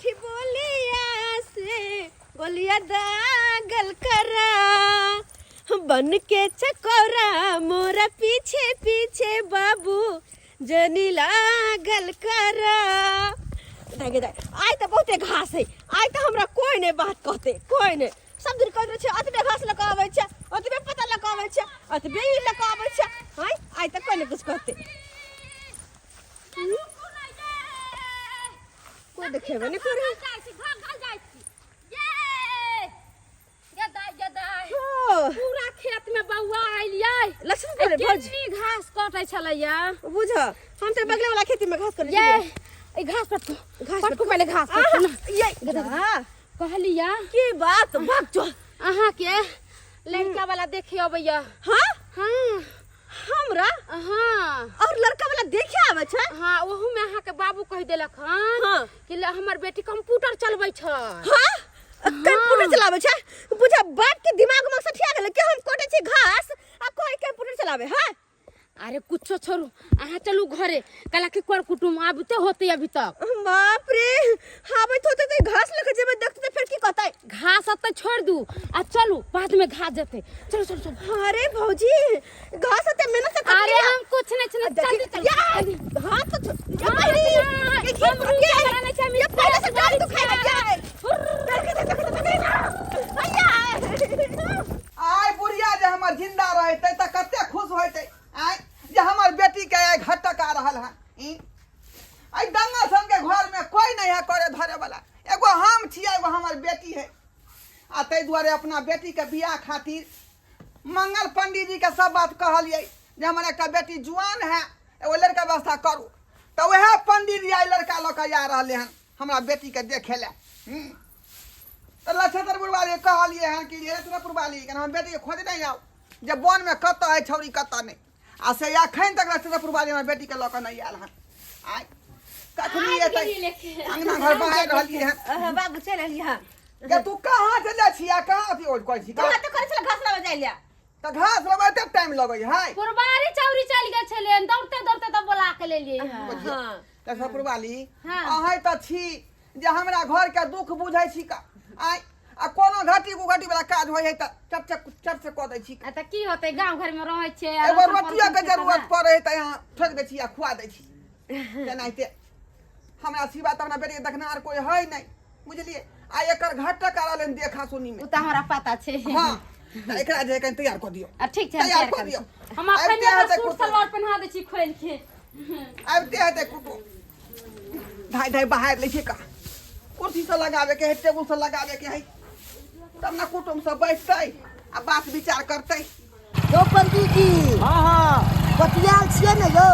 मीठी बोलिया से बोलिया दागल करा बन के चकोरा मोरा पीछे पीछे बाबू जनी लागल करा। आइ तो बहुते घास है, आइ तो हमरा कोई नहीं बात कहते, कोई नहीं सब दिन कहते छे अतबे घास लगावे छे, अतबे पता लगावे छे, अतबे ई लगावे छे। आइ तो कोई नहीं कुछ कहते, कोई देखेबे नहीं करे। पूरा खेत में बउआ आइलियै लक्ष्मण करे भौज कितनी घास काटे छलैया बुझ हम तो बगले वाला खेती में घास कर ये ए घास पटको पहले घास पटको ना ये कहलिया की बात भाग चल अहाँ के लड़का वाला देखे अबैया। हां हां हमरा हां और लड़का वाला देखे आवे छै। हां ओहू में अहाँ के बाबू कह देलक हां कि हमर बेटी कंप्यूटर चलबै छै। हां कंप्यूटर चलावे छै बुझा बाप के दिमाग में सठिया गेल कि हम कोटे छी घास आ कोई कंप्यूटर चलावे। हां अरे कुछो छोड़ू अहाँ चलू घरे कला के कर कुटुम आबते होते अभी तक। बाप रे आबत होते तो घास लेके जेबे देखते फिर की कहतै घास अते छोड़ दू आ चलू बाद में घास जते। चलो चलो चलो। अरे भौजी घास अते मेहनत से अरे हम कुछ नहीं चल जल्दी चल। हां तो हम रुके कराने चाहिए ये पहले से गाड़ी तो खाए जाए। आय बुढ़िया जे हमर जिंदा रहते त कते खुश होते आय जे हमर बेटी के घटक आ रहल है। आई दंगा संग के घर में कोई नहीं है करे धरे वाला, एगो हम छियै एगो हमर बेटी है। आ तै दुआरे अपना बेटी के बियाह खातिर मंगल पंडित जी के सब बात कहलिए जे हमर एकटा बेटी जुआन है एगो लड़का व्यवस्था करू। तो वह पंडित जी आई लड़का ल के आ रहले हन हमरा बेटी के देखे ले। तो लछतर वाली कहलिए हन कि लछतर वाली के हम बेटी के खोज नहीं आओ जे वन में कत है छौरी कत नहीं आ से अखन तक लछतर वाली हमर बेटी के ल के नहीं आयल हन। आय कखनी एतै अंगना घर बाहर रहलिए हन। बाबू चल एलिया के तू कहां चले छिया कहां थी ओज कोइ छी कहां तो करे छले घास लगा जाइलिया त घास लगाते टाइम लगै है। कुरबारी चौरी चल गए छले दौड़ते दौड़ते तब बोला के ले लिए। हां लछतर वाली हाँ। अहे त छी जे हमरा घर के दुख बुझै छी का। आय आ कोनो घाटी गुघाटी वाला काज होय है त चट से क दै छी। आ त की होते गांव घर में रहै छे एगो रोटिया के जरूरत पड़े त यहां ठोक दै छी आ खुआ दै छी केनाइते हमरा सिवा त हमरा बेटी के देखनार कोई है नहीं बुझलिए। आ एकर घाटा करालन देखा सुनी में उ त हमरा पता छे। हां त एकरा जे कन तैयार क दियो आ ठीक छे तैयार कर दियो। हम अखन सूट सलवार पहना दै छी खोल के आबते हते कुटो धाय धाय बाहर ले छे का कुर्सी से लगावे के है टेबुल से लगावे के है तब ना कुटुम सब बैठतै आ बात विचार करतै। यो पंडित जी हाँ हाँ बतियाल छियै ने यो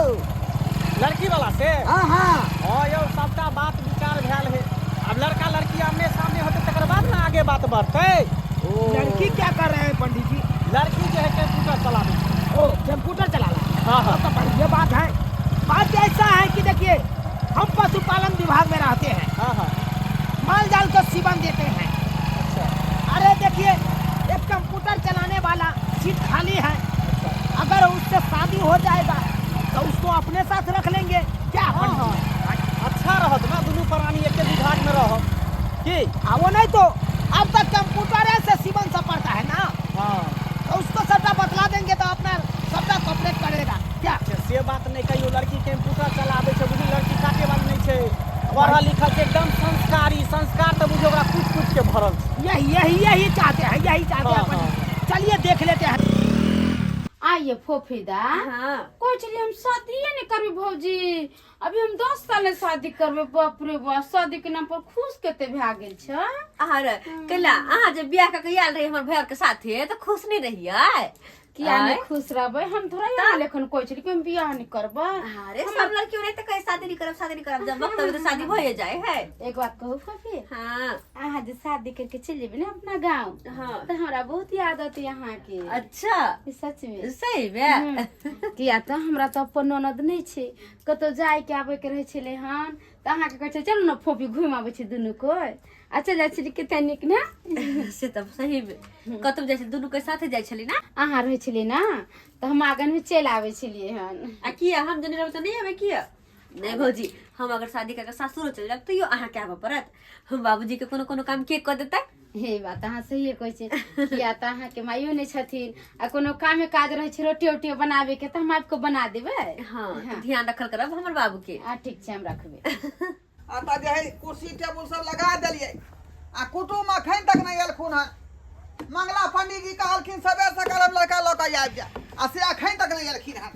लड़की वाला से हाँ हाँ हाँ यो सबका बात विचार भेल है। अब लड़का लड़की आमने सामने होते तकर बाद ना आगे बात बढ़ते। लड़की क्या कर रहे हैं पंडित जी? लड़की जो है कंप्यूटर चला रही है। ओ कंप्यूटर चला रहा है। हाँ हाँ तो बढ़िया बात है। बात ऐसा है कि देखिए हम पशुपालन विभाग में रहते हैं, हाँ हाँ माल जाल को सीवन देते हैं। अच्छा अरे देखिए एक कंप्यूटर चलाने वाला सीट खाली है, अगर उससे शादी हो जाएगा तो उसको अपने साथ रख लेंगे क्या? हाँ हाँ अच्छा रहत ना दोनों प्राणी एक विभाग में रहो की। वो नहीं तो अब तक कंप्यूटर से सीवन सब पड़ता है ना, हाँ तो उसको सबका बतला देंगे तो अपना सबका कॉपरेट करेगा क्या? से बात नहीं कहियो लड़की कंप्यूटर चलावे छे बुझी लड़की काटे वाली नहीं छे, पढ़ल लिखल छे एकदम संस्कारी संस्कार तो बुझो ओकरा कुछ कुछ के भरल छे। यही चाहते हैं यही चाहते हैं हाँ, अपन। चलिए देख लेते हैं। आइए फोफीदा हां कोई चलिए हम शादी नहीं करबे भौजी अभी हम 10 साल शादी करबे। बाप रे बाप शादी के नाम पर खुश केते भा गेल छ। अरे कला अहाँ जे बियाह के आयल रही हमर भैर के साथे तो खुश नहीं रहिए किया नहीं खुश रहबे हम थोड़ा यहाँ लेखन कोई चली कि हम बियाह नहीं करबे। अरे सब लड़कियों ने तो कहे शादी नहीं करब जब वक्त आवे तो शादी भए जाए है। एक बात कहू फफी हां अहाँ जे शादी करके चल जेबे ना अपना गांव हाँ। तो हमरा बहुत याद आती यहाँ की। अच्छा ई सच में सही में किया तो हमरा तो अपन ननद नहीं छे कतो जाय के आबे के रहे छले हन त अहाँ के कहे चलू ना फोफी घुम आबे छी दुनु कोई अच्छा जाय छली केते निक ना से तब सही में कतब जाय छली दुनु के साथे जाय छली ना अहाँ रहे छली ना तो हम आगन में चल आवे छलिए हन। आ किया हम जने रह तो नहीं आवे किया नहीं भौजी हम अगर शादी करके सासुर चल जाब तो अहाँ के आबऽ पड़त। हम बाबूजी के कोनो कोनो काम के कऽ देतै। हे बात अहाँ सही कहै छी, किया तऽ अहाँके माइयो नहि छथिन आ कोनो कामे काज रहै छै रोटी ओटी बनाबे के तऽ हम आपको बना देबै। हाँ तो ध्यान रखल करब हमर बाबू के। ठीक छै हम रखबै। आता जे है कुर्सी टेबुल सब लगा देलिए आ कुटुम अखन तक नहीं एलखुन हन। मंगला पंडित जी कहलखिन सबेर सकाल हम लड़का लऽ के आबि जाए आ से अखन तक नहीं एलखिन हन।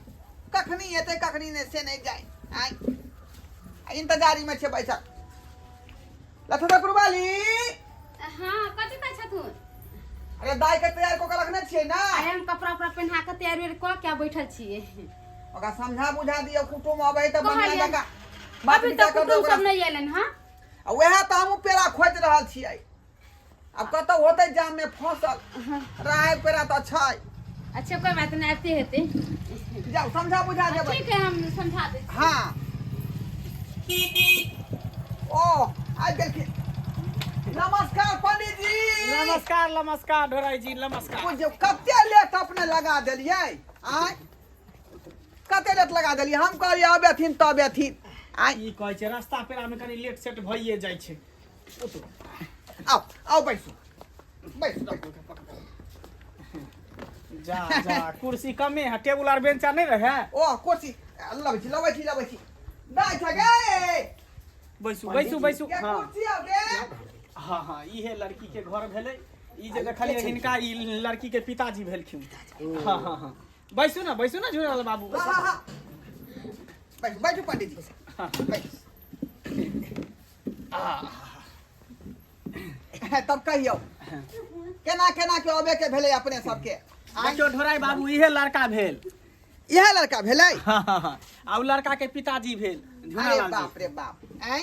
कखनी एतै कखनी नहीं से नहीं जाए। आई इंतजारी में छे बैठल। लथदा कुरबाली हाँ कथी कहै छथुन? अरे दाई के तैयार को के रखने छिए ना। आइ हम कपड़ा उपड़ा पहिना के तैयारी कऽ के बैठल छियै। ओकरा समझा बुझा दियो कुटुम अबै त बढ़िया जगह बात अभी विचार तक कर दो कुटुम सब नहीं एलन। हाँ वह तो हम पेड़ा खोज रहल छियै। अब कतौ होते जाम में फंसल रहे पेड़ा तो छै। अच्छा कोई बात नहीं, आते हेते। जाओ समझा बुझा देबै। ठीक है हम समझा दे। हाँ ओ आज देखिए। नमस्कार पंडित जी। नमस्कार नमस्कार ढोराई जी नमस्कार। बुझियो कते लेट अपने लगा देलिए। आय कते लेट लगा देलिए। हम कहलिए अबेथिन तब एथिन। आय की कहै छै रास्ता पेड़ा में कनी लेट सेट भइए जाइ छै। आओ आओ बैसो बैसो। जा जा कुर्सी कमे है, टेबुल आर बेंचा नहीं रहे। ओ कुर्सी लबै छी दाई छ गे। बैसू बैसू बैसू। के हाँ कुर्सी आ गे। हाँ हाँ इहे लड़की के घर भेलै। ई जे देखलिए हिनका ई लड़की के पिताजी भेलखिन। हाँ हाँ हाँ बैसू ना झुरल बाबू। हाँ हाँ बैठो पंडित जी बैठ। तब कहियो केना केना के अबे के भेले अपने सबके। देखियो ढोराई बाबू इहे लड़का भेल। यह लड़का भेले। हाँ हाँ हाँ आ उ लड़का के पिताजी भेल अरे झूलालाल जी। बाप रे बाप। आय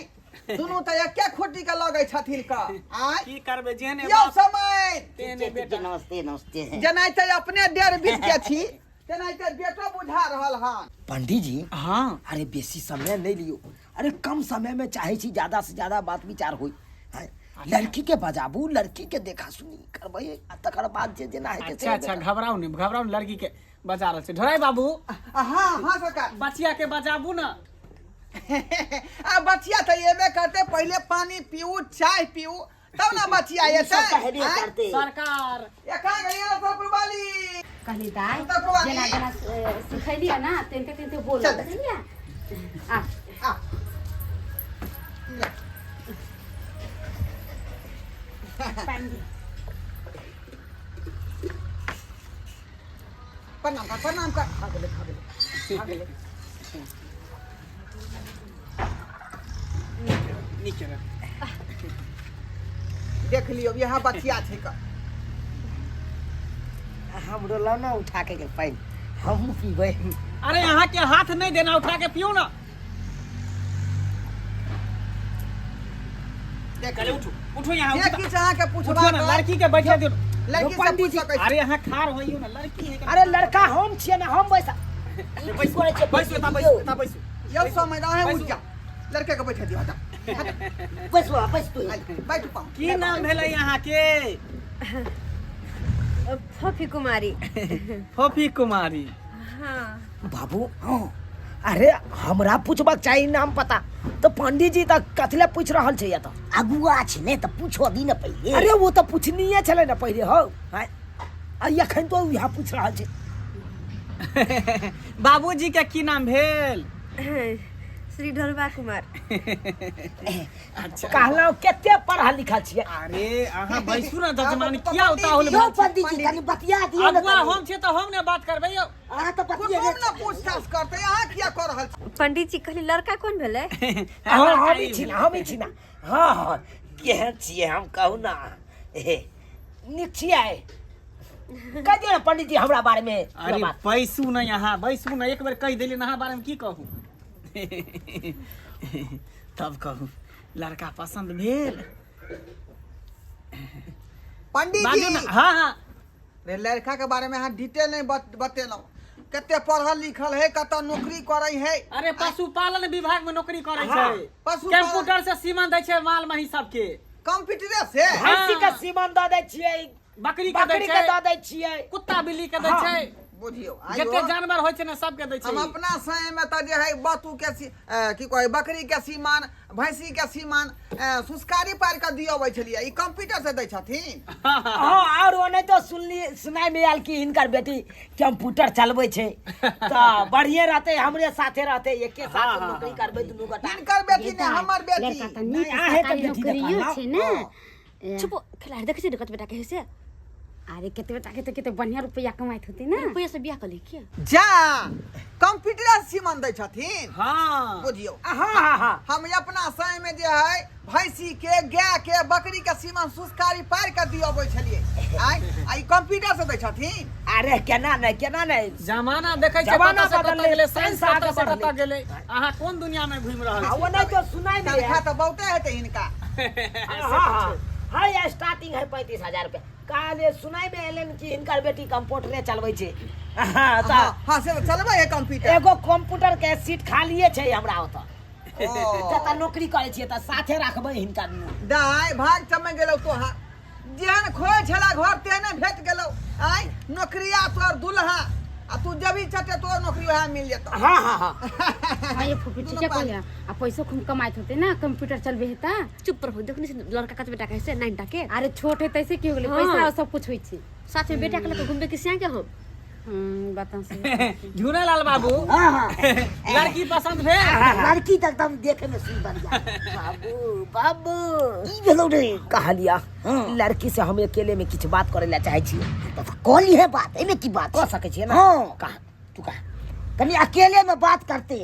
दुनू त एके खुट्टी के लगै छथिन का। आय की करबे जेहने यो बाप समय तेहने बेटा। नमस्ते नमस्ते। जनाइते अपने डेढ़ बीत के छी तेनाइते बेटो बुझा रहल हन। पंडित जी हाँ अरे बेसी समय नहीं लियो। अरे कम समय में चाहे छी ज्यादा से ज्यादा बात विचार होई। लड़की के बजाबू, लड़की के देखा सुनी करबै तकर बाद जे जेना है के। अच्छा घबराओ नहीं लड़की के बजा रहल छै। ढोराई बाबू हाँ हाँ सरकार। बचिया के बजाबू ना। आ बचिया तो एबे करते पहले पानी पीऊ चाय पीऊ तब ना बचिया एतै। करते सरकार एका गइया सब वाली कहली दाई तो को बात जेना नहीं। जेना सिखैलिया ना तेनते बोल चल। आ आ प्रणाम कर। नीक है। देख लियो यहाँ बचिया छै का। हमरो लाना उठा के पानी हम पीबै। अरे यहाँ के हाथ नहीं देना, उठा के पियो ना। देख चले उठो उठो यहाँ जे किछ अहाँ के पूछबा उठो ना, लड़की के बैठा दियो। लड़की से पूछ सकै छी। अरे यहाँ खार होइयो ना, लड़की है। अरे लड़का हम छियै ना, हम बैसा बैसो बैसो। यो समय रहे उठ जा लड़के के बैठा दियो। हटा बैस तू। बैठ पाऊं। की नाम भेलै यहाँ के? फोफी कुमारी। फोफी कुमारी। हाँ बाबू हाँ अरे हमरा पूछबाक चाही नाम पता तो पंडित जी तक कथले पूछ रहल छै या तो अगुआ छै ने तो पूछो दी न पहिले। अरे वो तो पूछनीये छले न पहिले हो। आ एखन तो यहाँ पूछ रहल छै। बाबूजी के की नाम भेल? श्री ढोलबा कुमार। अच्छा कहलौ केते पढ़ा लिखा छियै। अरे अहाँ बैसू ना जजमान, क्या होता होल यो पंडित जी कनी बतिया दियो न। अगुआ हम छै तो हम ने बात करबै यौ। आ तो बतिया कुटुम ना पूछताछ करते यहाँ किया कर रहल छी। पंडित जी कहली लड़का कौन भेले? हां हम ही छी ना। हां हां केहन छियै हम कहू ना। नीक छियै कहिए ना पंडित जी हमरा बारे में। अरे बैसू ना यहाँ, बैसू ना, एक बेर कह देली ना बारे में की कहू। तब कहू लड़का पसंद भेल? पंडित बाजू जी ना। हाँ हाँ रे लड़का के बारे में अहाँ डिटेल नहीं बतेलौ। कते पढ़ल लिखल है, कत नौकरी करे है। अरे पशुपालन विभाग में नौकरी करे हाँ, छै। पशुपालन- कंप्यूटर से सीमन दै छै माल मही सबके। कंप्यूटरे से भैंसी के सीमन दऽ दै छियै, बकरी के बकरी दै के छै, दऽ दै छियै, कुत्ता बिल्ली के दै हाँ, छै, बुझियो जते जानवर होइ छै ने सबके दै छै। हम अपना समय में तो जे है बतू के की कहे बकरी के सीमान, भैंसी के सीमान सुस्कारी पार के दियबै छलिए, ई कंप्यूटर से दै छथिन। हाँ और ओने तो सुनाई में आयल कि हिनकर बेटी कंप्यूटर चलबै छै तो बढ़िया रहते, हमरे साथे रहते, एके साथ नौकरी करबै दुनू गोटा। हिनकर बेटी ने हमर बेटी लड़का त नहीं, नीक आहे त सरकारी बेटी नौकरियो देखा, छै ने। चुप खिलाड़ी देखे छी कत बेटा कहे से अरे केते बेटा के केते बढ़िया रुपया कमाइत होते ना। रुपया से बियाह कर ले क्या जा कंप्यूटर सीमान दै छथिन। हाँ बुझियो हाँ हम अपना समय में जे है भैंसी के, गाय के, बकरी के सीमान सुस्कारी पार के दियबै छलिए, आई कंप्यूटर से दै छथिन। अरे केना नहीं जमाना देखै छै, जमाना कतऽ से बदललै, कतऽ गेलै, साइंस साइंस आगे कतऽ से कतऽ बढ़लै। गेलै, अहाँ कोन दुनिया में घुमि रहल हाँ, छी। वो नहीं तो सुनाई में तनखा तो बहुते हेतै हिनका। हाँ स्टार्टिंग है 35,000 रुपया। काले सुनाई में एलन कि हिनकर बेटी कंप्यूटरे चलबै छै। हाँ तो हाँ से चलबै है कंप्यूटर। एगो कंप्यूटर के सीट खालिए छै हमरा ओतऽ। ओ। जतऽ नौकरी करै छियै तऽ साथे रखबै हिनका दुनू। दाय भाग चमक गेलौ तोहा, जेहन खोज छला घर तेहने भेट गेलौ। आई नौकरिया तोर दुल्हा आ तू जबी चटे तोर नौकरी वहाँ मिल जेतौ। हाँ हां ये फुफी ठीक है कहलिया। आ पैसो खूब कमाइत होते ना, कंप्यूटर चलबे है ता। चुप रहो देखने से लड़का कत बेटा कहे से 9 के अरे छोट है तैसे की हो गेलै, हाँ। पैसा और सब कुछ होई छै। साथ में बेटा के लेके घूमबे किसिया के हम बता से झूलेलाल बाबू, लड़की पसंद भेल? लड़की तक एकदम देखे में सुंदर या। बाबू ई भेलौ रे कहलिया। लड़की से हम अकेले में कुछ बात करे ला चाहे छी तो कहली है बात, एमे की बात कर सके छी ना। हां कहा तू कहा कनी अकेले में बात करते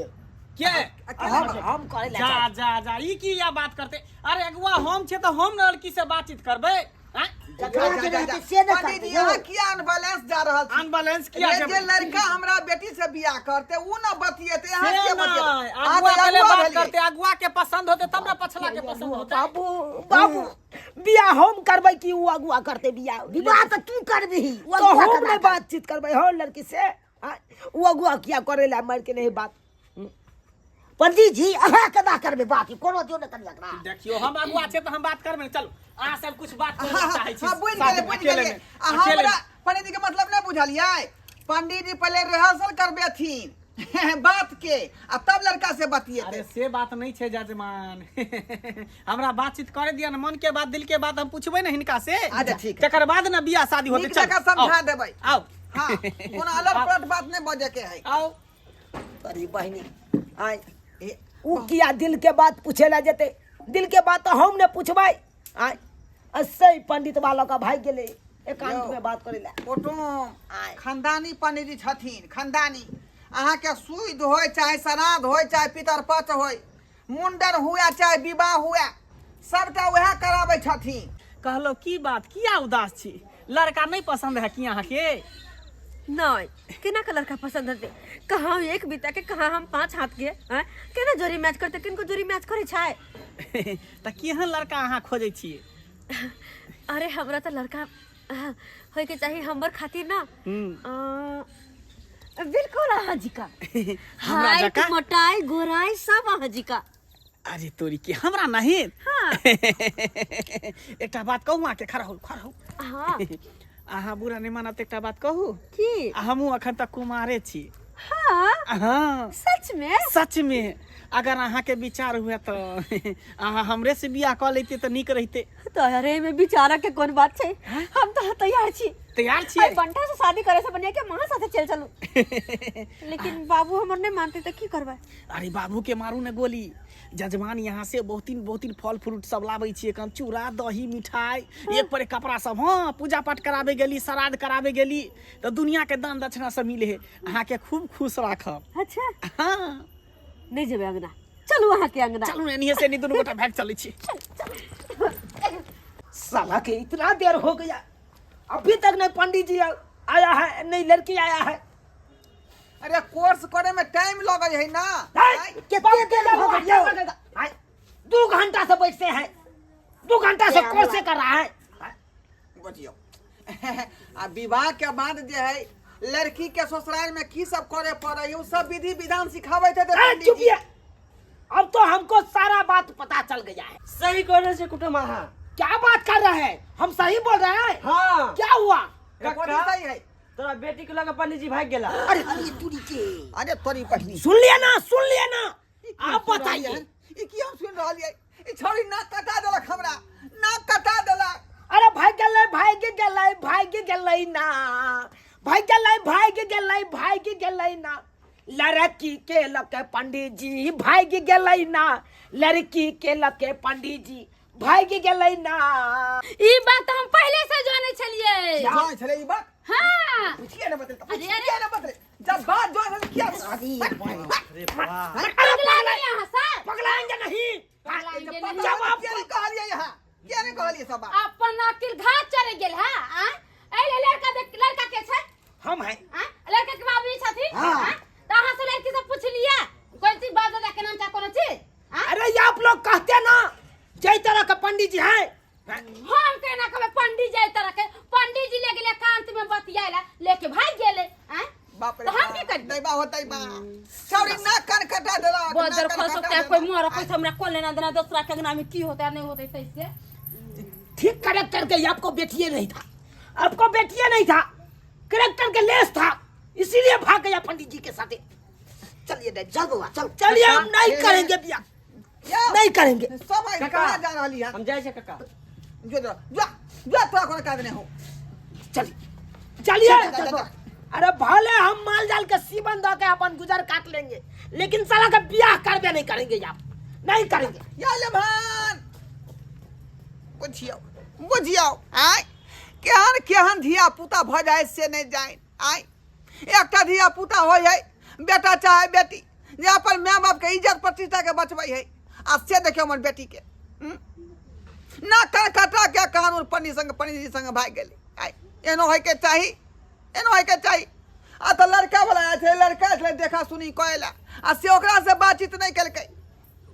के हम करे ला जा जा जा ई की या बात करते। अरे अगुआ हम छे तो हम लड़की से बातचीत करबै। पंडित जी यहाँ किया अनबैलेंस जा रहल छी? अनबैलेंस किया ये जे लड़का हमरा बेटी से बियाह करते उ ना बतियेते, यहाँ के बतियेते। अगुआ पहले बात करते, अगुआ के पसंद होते तब ना पछला के पसंद होते। बाबू बियाह हम करबै कि उ अगुआ करते बियाह? विवाह तो तू करबही, तो हम नहीं बातचीत करबै हो लड़की से। उ अगुआ किया करे ला मार के नहीं बात। पंडित जी अहाँ कदा करबे बात, कोनो जो न करिया करा। देखियो हम अगुआ छे तो हम बात करबै। चलो अहाँ सब कुछ बात करे चाहै छी। हां बुझ गेलै। हमरा पंडित जी के मतलब नहीं बुझलियै। पंडित जी पहले रिहर्सल करबेथिन बात के आ तब लड़का से बतियेते। अरे से बात नहीं छे जजमान। हमरा बातचीत करे दिया ना, मन के बात दिल के बात हम पूछबै ना हिनका से। अच्छा ठीक है, तकर बाद ना बियाह शादी होते। नीक जगह समझा देबै। आओ हां कोनो अलग पलट बात नहीं बजे के है। आओ अरे बहनी आय उ किया दिल के बात पूछे ला जेते? दिल के बात तो हम ने पूछबै। आय असै पंडित वाला का भाई गेले एकांत में बात करे ला। कुटुम खानदानी पंडित जी छथिन, खानदानी। अहाँ के सुध होय चाहे श्राद्ध होय चाहे पितरपक्ष होय, मुंडन हुआ चाहे विवाह हुआ, सबटा वह कराबै छथिन। कहलो की बात, किया उदास छी? लड़का नहीं पसंद है कि अहाँ के? नहीं केना का लड़का पसंद है? कहाँ एक बीता के कहाँ हम 5 हाथ के हैं? केना जोड़ी मैच करते, किनको जोड़ी मैच करे छाय? त केहन लड़का अहाँ खोजै छियै? अरे हमरा तो लड़का होय के चाहिए हमर खातिर ना। बिल्कुल अहाँ जी का हमरा हाइट जका? मोटाई गोराई सब अहाँ जी का। अरे तोरी के हमरा नहीं। हाँ एकटा बात कहू, आके खड़ा हो खड़ा हो। हाँ अहाँ बुरा नहीं मानत, एकटा बात कहू। की हमहू अखन तक कुमारे छी। हाँ हाँ सच में? सच में। अगर अहाँ के विचार हुए तो अहाँ हमरे से बियाह कर लेते तो नीक रहते। तो अरे में बिचारा के कौन बात छे, हम तो तैयार छी। तैयार आई छियै? बंटा से शादी करे से बनिया के मां साथे चल चलू। लेकिन बाबू हमर नहीं मानते तो की करबे? अरे बाबू के मारू ने गोली। जजमान यहाँ से बहुत दिन फल फ्रूट सब लाबै छियै, कम चूड़ा दही मिठाई एक पर एक कपड़ा सब। हाँ पूजा पाठ कराबे गेली, श्राद्ध कराबे गेली तो दुनिया के दान दक्षिणा सब मिले है। अहाँ के खूब खुश राखब। अच्छा हाँ नहीं जेबे अंगना, चलू अहाँ के अंगना। चलू एनिए से नहीं दोनों गोटा भाग चलै छी। साला के इतना देर हो गया, अभी तक नहीं पंडित जी आया है, नहीं लड़की आया है। अरे कोर्स करे में टाइम लगे है ना। कितने देर हो गया? 2 घंटा से बैठते हैं, 2 घंटा से कोर्स कर रहा है। बुझियो आ विवाह के बाद जे है लड़की के ससुराल में की सब करे पड़े है, सब विधि विधान सिखावे थे पंडित जी। अब तो हमको सारा बात पता चल गया है। सही कहने से कुटुम क्या बात कर रहे हैं? हम सही बोल रहे हैं? हाँ क्या हुआ? रिपोर्ट सही है। तोरा बेटी के लगे पंडित जी भाग गेला। अरे तूरी के अरे तोरी पठनी सुन लिया ना आप बताइए। ई की हम सुन रहलिए ई छोरी नाक कटा देलक हमरा, नाक कटा देलक। अरे भाग गेलै ना लड़की के लके पंडित जी भाग गेलै ना, लड़की के लके पंडित जी भाग गेलै ना। ई बात हम पहले से जाने छलिए। जान छले ई बात हाँ पूछिए ना बतले, अरे, पूछिए ना बतले। जब बात जो है क्या पगला नहीं यहाँ सर, पगलाएंगे नहीं। पगलाएंगे नहीं। जवाब क्या नहीं कहलिए यहाँ, क्या नहीं कहलिए सब बात। अपन अकिल घाट चढ़ गेल है। एले लड़का देख, लड़का के छै? हम हैं लड़का के बाबू छथिन। तो अहाँ से लड़की से पूछ लिया कोई चीज बात दादा के नाम चाहे कोनो चीज। अरे ये आप लोग कहते ना जय तरह के पंडित जी हैं। हम कहना कबे पंडित जी तरह के पंडित जी ले गेले कांत में बतियाला लेके भाग गेले। बाप रे तो हम की करी? दैबा होतै बा छोरी नाक कान कटा देलक, बदर नाक कान खसो कटा के देलक। कोई मोर कोई हमरा कोल लेना देना दूसरा के नाम में की होता नहीं होता तैसे। ठीक करेक्टर के आपको बेटिए नहीं था, आपको बेटिए नहीं था, करेक्टर के लेस था, इसीलिए भाग गया पंडित जी के साथ। चलिए चल बउआ चल, चलिए हम नहीं करेंगे बिया, या नहीं करेंगे। सब आई कहां जा रहली है? हम जाए छे काका। जो तोरा कोनो काज नहीं हो। चलिए जा। अरे भले हम माल जाल के सीबन दो के अपन गुजर काट लेंगे, लेकिन साला का ब्याह करबे नहीं करेंगे, आप नहीं करेंगे। या ले भान बुझियो आय केहन धिया पुता भ जाए से नहीं जाए। आय एकटा धिया पुता हो जाए, बेटा चाहे बेटी, जे अपन माय बाप के इज्जत प्रतिष्ठा के बचबै है। आ से देखियो हमर बेटी के ना कर कटा के कानून पंडित जी संग भाग गेली। आय एनो होय के चाही। आ तो लड़का वाला छै, लड़का छले देखा सुनी कहला आ से ओकरा से बातचीत नहीं केलकै।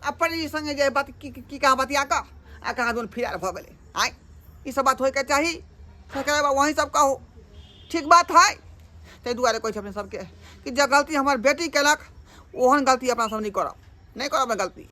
आ पंडित जी संगे जे बात की कहा बतिया का आ कहा दोन फिरार भ गेलै। आय ई सब बात होय के चाही, सरकार वही सब कहो ठीक बात है। ताहि दुआरे कहै छै अपने सबके कि जे गलती हमर बेटी केलक ओहन गलती अपना सब नहीं करब गलती।